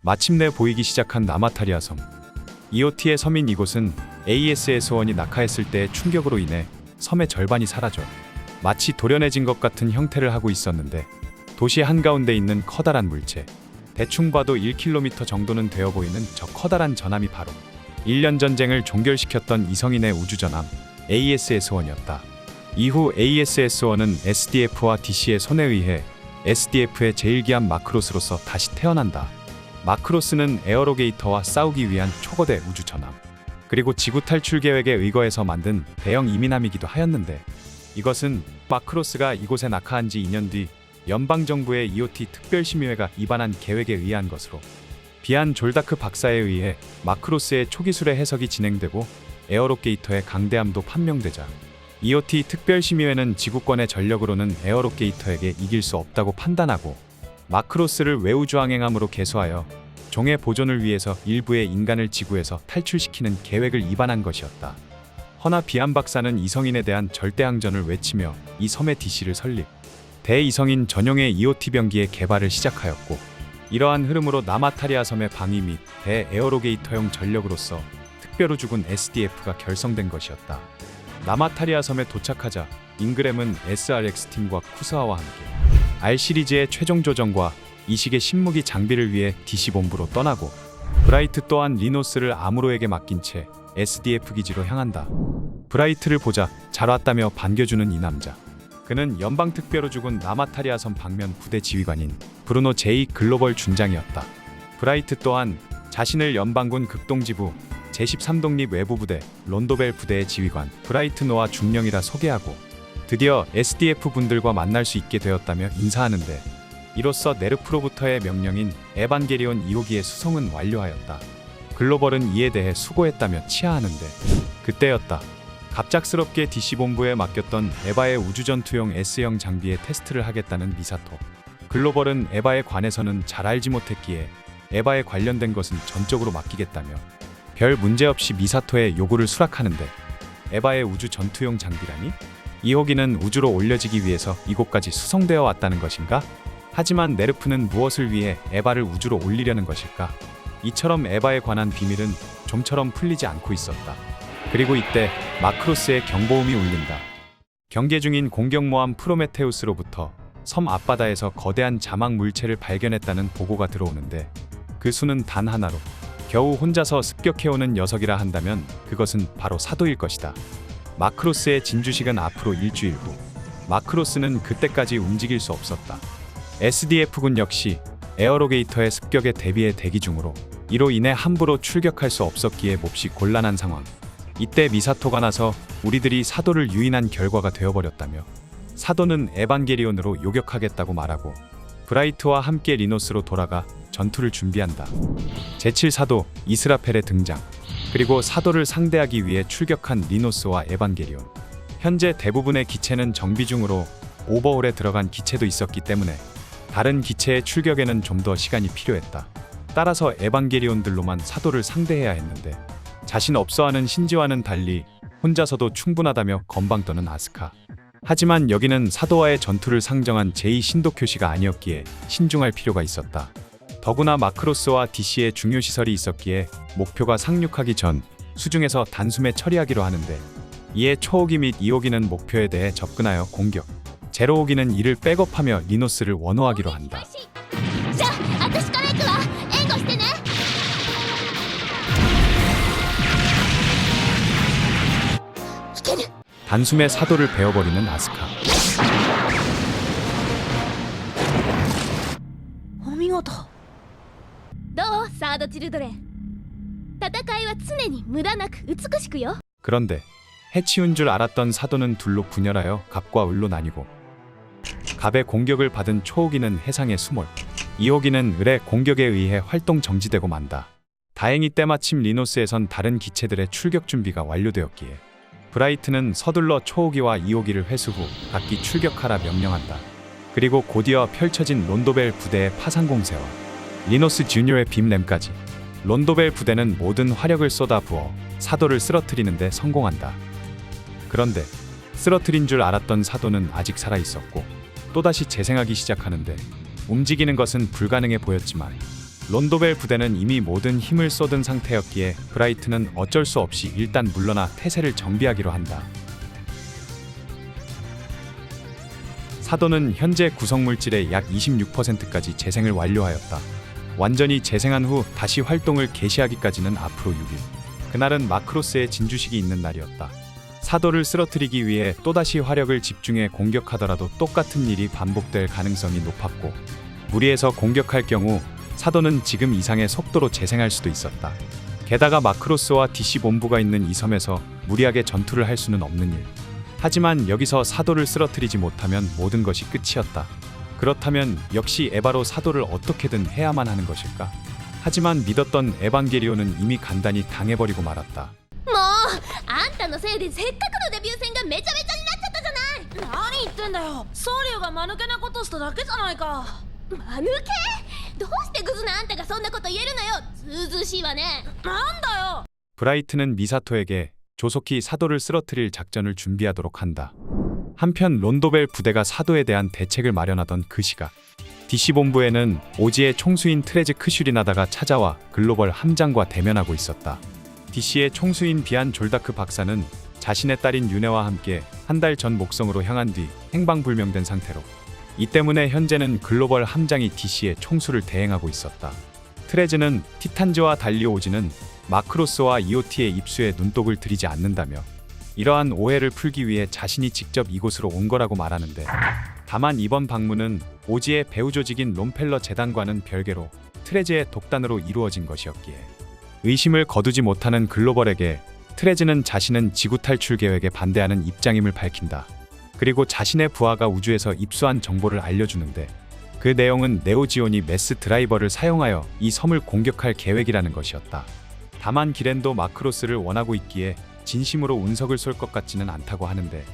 마침내 보이기 시작한 나마타리아 섬. EOT의 섬인 이곳은 ASS-1이 낙하했을 때의 충격으로 인해 섬의 절반이 사라져 마치 도련해진 것 같은 형태를 하고 있었는데, 도시 한가운데 있는 커다란 물체, 대충 봐도 1km 정도는 되어 보이는 저 커다란 전함이 바로 1년 전쟁을 종결시켰던 이성인의 우주전함 ASS-1이었다. 이후 ASS-1은 SDF와 DC의 손에 의해 SDF의 제일 귀한 마크로스로서 다시 태어난다. 마크로스는 에어로게이터와 싸우기 위한 초거대 우주전함, 그리고 지구 탈출 계획에 의거해서 만든 대형 이민함이기도 하였는데, 이것은 마크로스가 이곳에 낙하한 지 2년 뒤 연방정부의 EOT 특별심의회가 입안한 계획에 의한 것으로, 비안 졸다크 박사에 의해 마크로스의 초기술의 해석이 진행되고 에어로게이터의 강대함도 판명되자 EOT 특별심의회는 지구권의 전력으로는 에어로게이터에게 이길 수 없다고 판단하고 마크로스를 외우주항행함으로 개소하여 종의 보존을 위해서 일부의 인간을 지구에서 탈출시키는 계획을 입안한 것이었다. 허나 비안 박사는 이성인에 대한 절대항전을 외치며 이 섬의 DC를 설립, 대이성인 전용의 EOT 병기의 개발을 시작하였고, 이러한 흐름으로 나마타리아 섬의 방위 및 대에어로게이터용 전력으로서 특별우주군 SDF가 결성된 것이었다. 나마타리아 섬에 도착하자 잉그램은 SRX팀과 쿠스아와 함께 R 시리즈의 최종 조정과 이식의 신무기 장비를 위해 DC 본부로 떠나고, 브라이트 또한 리노스를 아무로에게 맡긴 채 SDF 기지로 향한다. 브라이트를 보자 잘 왔다며 반겨주는 이 남자. 그는 연방특별우주군 나마타리아 섬 방면 부대 지휘관인 브루노 J 글로벌 준장이었다. 브라이트 또한 자신을 연방군 극동지부 제13독립 외부부대 론도벨 부대의 지휘관 브라이트 노아 중령이라 소개하고, 드디어 SDF 분들과 만날 수 있게 되었다며 인사하는데, 이로써 네르프로부터의 명령인 에반게리온 2호기의 수송은 완료하였다. 글로벌은 이에 대해 수고했다며 치하하는데, 그때였다. 갑작스럽게 DC본부에 맡겼던 에바의 우주전투용 S형 장비의 테스트를 하겠다는 미사토. 글로벌은 에바에 관해서는 잘 알지 못했기에 에바에 관련된 것은 전적으로 맡기겠다며 별 문제없이 미사토의 요구를 수락하는데, 에바의 우주전투용 장비라니? 2호기는 우주로 올려지기 위해서 이곳까지 수송되어 왔다는 것인가? 하지만 네르프는 무엇을 위해 에바를 우주로 올리려는 것일까? 이처럼 에바에 관한 비밀은 좀처럼 풀리지 않고 있었다. 그리고 이때 마크로스의 경보음이 울린다. 경계 중인 공격모함 프로메테우스로부터 섬 앞바다에서 거대한 자막 물체를 발견했다는 보고가 들어오는데, 그 수는 단 하나로 겨우 혼자서 습격해오는 녀석이라 한다면 그것은 바로 사도일 것이다. 마크로스의 진주식은 앞으로 일주일 후. 마크로스는 그때까지 움직일 수 없었다. SDF군 역시 에어로게이터의 습격에 대비해 대기 중으로, 이로 인해 함부로 출격할 수 없었기에 몹시 곤란한 상황. 이때 미사토가 나서 우리들이 사도를 유인한 결과가 되어버렸다며 사도는 에반게리온으로 요격하겠다고 말하고, 브라이트와 함께 리노스로 돌아가 전투를 준비한다. 제7사도 이스라펠의 등장, 그리고 사도를 상대하기 위해 출격한 리노스와 에반게리온. 현재 대부분의 기체는 정비 중으로 오버홀에 들어간 기체도 있었기 때문에 다른 기체의 출격에는 좀 더 시간이 필요했다. 따라서 에반게리온들로만 사도를 상대해야 했는데, 자신 없어하는 신지와는 달리 혼자서도 충분하다며 건방 떠는 아스카. 하지만 여기는 사도와의 전투를 상정한 제2신도쿄시가 아니었기에 신중할 필요가 있었다. 더구나 마크로스와 DC의 중요 시설이 있었기에 목표가 상륙하기 전 수중에서 단숨에 처리하기로 하는데, 이에 초호기 및 2호기는 목표에 대해 접근하여 공격, 제로호기는 이를 백업하며 리노스를 원호하기로 한다. 단숨에 사도를 베어버리는 아스카. お見事。どうサードチルドレン。戦いは常に無駄なく美しくよ。 그런데 해치운 줄 알았던 사도는 둘로 분열하여 갑과 을로 나뉘고, 갑의 공격을 받은 초호기는 해상에 수몰, 2호기는 을의 공격에 의해 활동 정지되고 만다. 다행히 때마침 리노스에선 다른 기체들의 출격 준비가 완료되었기에 브라이트는 서둘러 초호기와 2호기를 회수 후 각기 출격하라 명령한다. 그리고 곧이어 펼쳐진 론도벨 부대의 파상 공세와 리노스 주니어의 빔램까지, 론도벨 부대는 모든 화력을 쏟아부어 사도를 쓰러뜨리는 데 성공한다. 그런데 쓰러뜨린 줄 알았던 사도는 아직 살아있었고 또다시 재생하기 시작하는데, 움직이는 것은 불가능해 보였지만 론도벨 부대는 이미 모든 힘을 쏟은 상태였기에 브라이트는 어쩔 수 없이 일단 물러나 태세를 정비하기로 한다. 사도는 현재 구성물질의 약 26%까지 재생을 완료하였다. 완전히 재생한 후 다시 활동을 개시하기까지는 앞으로 6일. 그날은 마크로스의 진주식이 있는 날이었다. 사도를 쓰러뜨리기 위해 또다시 화력을 집중해 공격하더라도 똑같은 일이 반복될 가능성이 높았고, 무리해서 공격할 경우 사도는 지금 이상의 속도로 재생할 수도 있었다. 게다가 마크로스와 DC 본부가 있는 이 섬에서 무리하게 전투를 할 수는 없는 일. 하지만 여기서 사도를 쓰러뜨리지 못하면 모든 것이 끝이었다. 그렇다면 역시 에바로 사도를 어떻게든 해야만 하는 것일까? 하지만 믿었던 에반게리온은 이미 간단히 당해버리고 말았다. もうあんたのせいでせっかくのデビュー戦がめちゃめちゃになっちゃったじゃない。何言ってんだよ。ソウリュウが間抜けなことしただけじゃないか。間抜け？どうしてグズなあんたがそんなこと言えるのよ。ずうずうしいわね。なんだよ。 브라이트는 미사토에게 조속히 사도를 쓰러뜨릴 작전을 준비하도록 한다. 한편 론도벨 부대가 사도에 대한 대책을 마련하던 그 시각, DC 본부에는 오지의 총수인 트레즈 크슈리나다가 찾아와 글로벌 함장과 대면하고 있었다. DC의 총수인 비안 졸다크 박사는 자신의 딸인 유네와 함께 한 달 전 목성으로 향한 뒤 행방불명된 상태로, 이 때문에 현재는 글로벌 함장이 DC의 총수를 대행하고 있었다. 트레즈는 티탄즈와 달리 오지는 마크로스와 EOT의 입수에 눈독을 들이지 않는다며 이러한 오해를 풀기 위해 자신이 직접 이곳으로 온 거라고 말하는데, 다만 이번 방문은 오지의 배후 조직인 롬펠러 재단과는 별개로 트레즈의 독단으로 이루어진 것이었기에 의심을 거두지 못하는 글로벌에게 트레즈는 자신은 지구 탈출 계획에 반대하는 입장임을 밝힌다. 그리고 자신의 부하가 우주에서 입수한 정보를 알려주는데, 그 내용은 네오지온이 메스 드라이버를 사용하여 이 섬을 공격할 계획이라는 것이었다. 다만 기렌도 마크로스를 원하고 있기에 진심으로 운석을 쏠 것 같지는 않다고 하는데,